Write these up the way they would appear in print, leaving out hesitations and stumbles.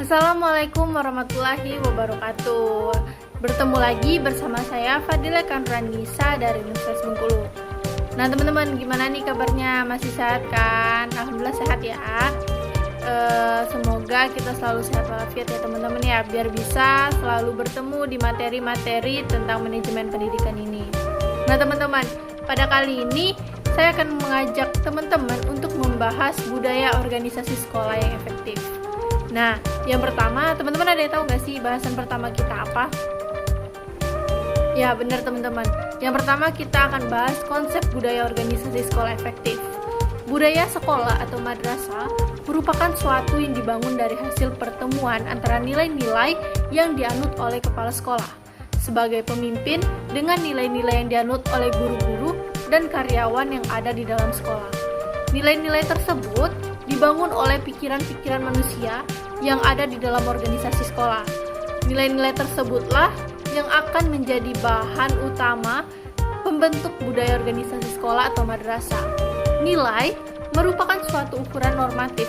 Assalamualaikum warahmatullahi wabarakatuh. Bertemu lagi bersama saya Fadila Kanranisa dari Universitas Bengkulu. Nah teman-teman, gimana nih kabarnya? Masih sehat kan? Alhamdulillah sehat ya. Semoga kita selalu sehat walafiat ya teman-teman ya, biar bisa selalu bertemu di materi-materi tentang manajemen pendidikan ini. Nah teman-teman, pada kali ini saya akan mengajak teman-teman untuk membahas budaya organisasi sekolah yang efektif. Nah, yang pertama, teman-teman ada yang tahu nggak sih bahasan pertama kita apa? Ya, benar teman-teman. Yang pertama kita akan bahas konsep budaya organisasi sekolah efektif. Budaya sekolah atau madrasah merupakan suatu yang dibangun dari hasil pertemuan antara nilai-nilai yang dianut oleh kepala sekolah sebagai pemimpin dengan nilai-nilai yang dianut oleh guru-guru dan karyawan yang ada di dalam sekolah. Nilai-nilai tersebut dibangun oleh pikiran-pikiran manusia yang ada di dalam organisasi sekolah. Nilai-nilai tersebutlah yang akan menjadi bahan utama pembentuk budaya organisasi sekolah atau madrasah. Nilai merupakan suatu ukuran normatif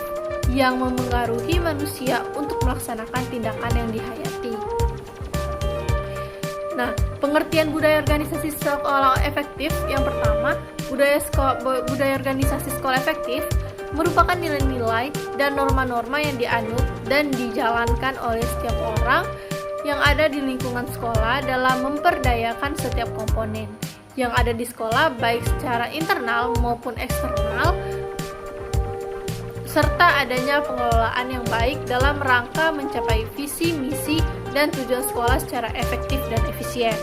yang memengaruhi manusia untuk melaksanakan tindakan yang dihayati. Nah, pengertian budaya organisasi sekolah efektif yang pertama, budaya organisasi sekolah efektif merupakan nilai-nilai dan norma-norma yang dianut dan dijalankan oleh setiap orang yang ada di lingkungan sekolah dalam memperdayakan setiap komponen yang ada di sekolah baik secara internal maupun eksternal, serta adanya pengelolaan yang baik dalam rangka mencapai visi, misi, dan tujuan sekolah secara efektif dan efisien.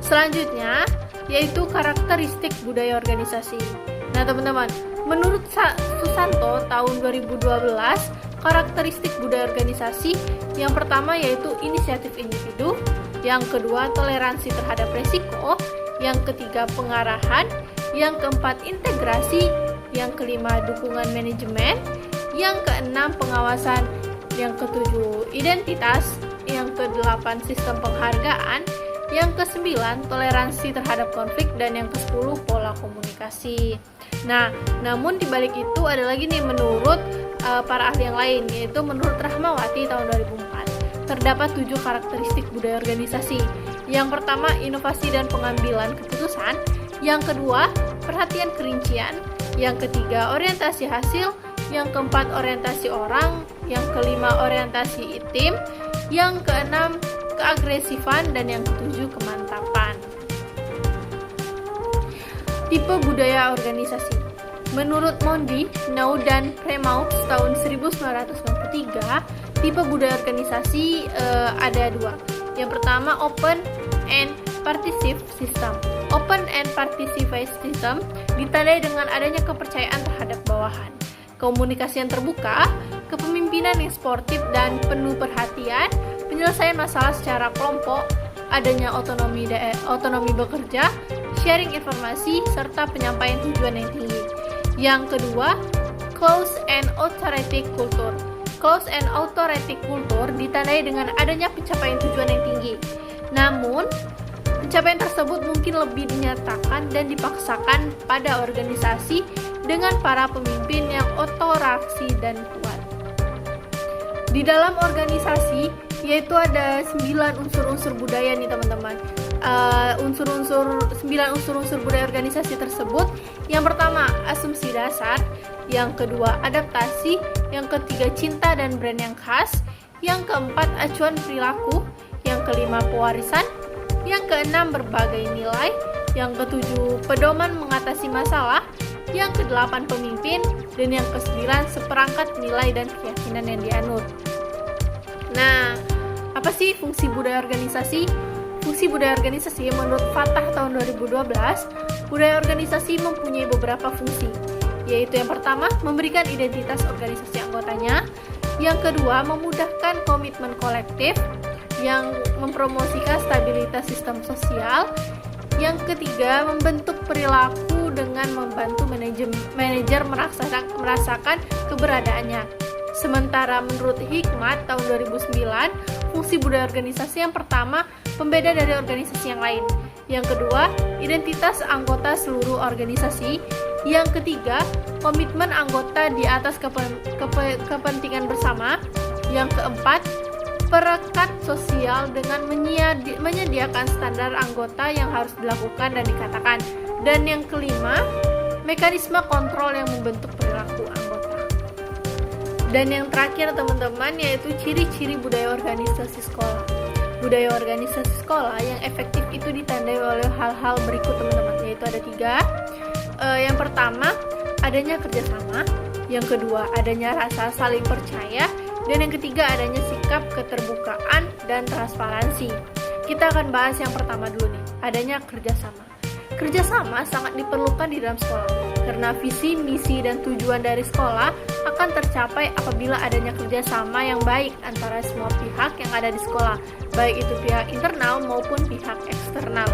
Selanjutnya, yaitu karakteristik budaya organisasi. Nah teman-teman, menurut Susanto tahun 2012, karakteristik budaya organisasi yang pertama yaitu inisiatif individu, yang kedua toleransi terhadap resiko, yang ketiga pengarahan, yang keempat integrasi, yang kelima dukungan manajemen, yang keenam pengawasan, yang ketujuh identitas, yang kedelapan sistem penghargaan, yang kesembilan toleransi terhadap konflik, dan yang ke-10 pola komunikasi. Nah, namun dibalik itu ada lagi nih menurut para ahli yang lain, yaitu menurut Rahmawati tahun 2004 terdapat 7 karakteristik budaya organisasi. Yang pertama, inovasi dan pengambilan keputusan. Yang kedua, perhatian kerincian. Yang ketiga, orientasi hasil. Yang keempat, orientasi orang. Yang kelima, orientasi tim. Yang keenam, keagresifan. Dan yang ketujuh, kemantapan. Tipe budaya organisasi. Menurut Mondi, Nau, dan Premaux tahun 1993, tipe budaya organisasi ada 2. Yang pertama, open and participative system. Open and participative system ditandai dengan adanya kepercayaan terhadap bawahan, komunikasi yang terbuka, kepemimpinan yang sportif dan penuh perhatian, penyelesaian masalah secara kelompok, adanya otonomi bekerja, sharing informasi, serta penyampaian tujuan yang tinggi. Yang kedua, close and authoritative culture. Close and authoritative culture ditandai dengan adanya pencapaian tujuan yang tinggi. Namun, pencapaian tersebut mungkin lebih dinyatakan dan dipaksakan pada organisasi dengan para pemimpin yang otoraksi dan kuat. Di dalam organisasi, yaitu ada 9 unsur-unsur budaya nih teman-teman. 9 unsur-unsur budaya organisasi tersebut. Yang pertama, asumsi dasar. Yang kedua, adaptasi. Yang ketiga, cinta dan brand yang khas. Yang keempat, acuan perilaku. Yang kelima, pewarisan. Yang keenam, berbagai nilai. Yang ketujuh, pedoman mengatasi masalah. Yang kedelapan, pemimpin. Dan yang kesembilan, seperangkat nilai dan keyakinan yang dianut. Nah, apa sih fungsi budaya organisasi? Fungsi budaya organisasi menurut Fatah tahun 2012, budaya organisasi mempunyai beberapa fungsi, yaitu yang pertama, memberikan identitas organisasi anggotanya. Yang kedua, memudahkan komitmen kolektif yang mempromosikan stabilitas sistem sosial. Yang ketiga, membentuk perilaku dengan membantu manajer merasakan keberadaannya. Sementara menurut Hikmat tahun 2009, fungsi budaya organisasi yang pertama, pembeda dari organisasi yang lain. Yang kedua, identitas anggota seluruh organisasi. Yang ketiga, komitmen anggota di atas kepentingan bersama. Yang keempat, perekat sosial dengan menyediakan standar anggota yang harus dilakukan dan dikatakan. Dan yang kelima, mekanisme kontrol yang membentuk perilaku anggota. Dan yang terakhir teman-teman, yaitu ciri-ciri budaya organisasi sekolah. Budaya organisasi sekolah yang efektif itu ditandai oleh hal-hal berikut teman-teman, yaitu ada 3. Yang pertama, adanya kerjasama. Yang kedua, adanya rasa saling percaya. Dan yang ketiga, adanya sikap keterbukaan dan transparansi. Kita akan bahas yang pertama dulu nih, adanya kerjasama. Kerjasama sangat diperlukan di dalam sekolah, karena visi, misi, dan tujuan dari sekolah akan tercapai apabila adanya kerjasama yang baik antara semua pihak yang ada di sekolah, baik itu pihak internal maupun pihak eksternal.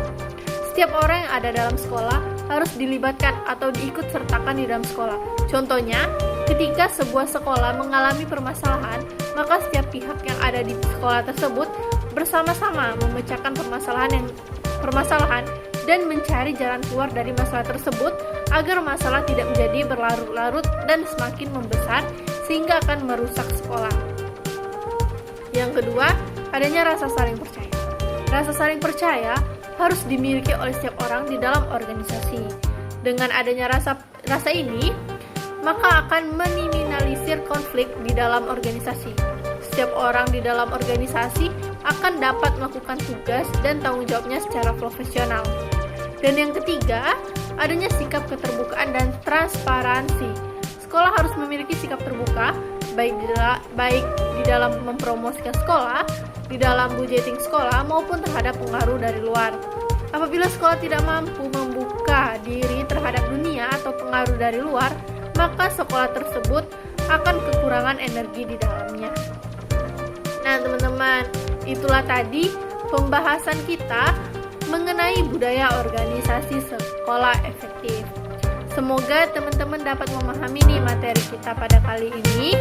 Setiap orang yang ada dalam sekolah harus dilibatkan atau diikut sertakan di dalam sekolah. Contohnya, ketika sebuah sekolah mengalami permasalahan, maka setiap pihak yang ada di sekolah tersebut bersama-sama memecahkan permasalahan dan mencari jalan keluar dari masalah tersebut agar masalah tidak menjadi berlarut-larut dan semakin membesar sehingga akan merusak sekolah. Yang kedua, adanya rasa saling percaya. Rasa saling percaya harus dimiliki oleh setiap orang di dalam organisasi. Dengan adanya rasa ini, maka akan meminimalisir konflik di dalam organisasi. Setiap orang di dalam organisasi akan dapat melakukan tugas dan tanggung jawabnya secara profesional. Dan yang ketiga, adanya sikap keterbukaan dan transparansi. Sekolah harus memiliki sikap terbuka, baik di dalam mempromosikan sekolah, di dalam budgeting sekolah, maupun terhadap pengaruh dari luar. Apabila sekolah tidak mampu membuka diri terhadap dunia atau pengaruh dari luar, maka sekolah tersebut akan kekurangan energi di dalamnya. Nah teman-teman, itulah tadi pembahasan kita mengenai budaya organisasi sekolah efektif. Semoga teman-teman dapat memahami nih materi kita pada kali ini.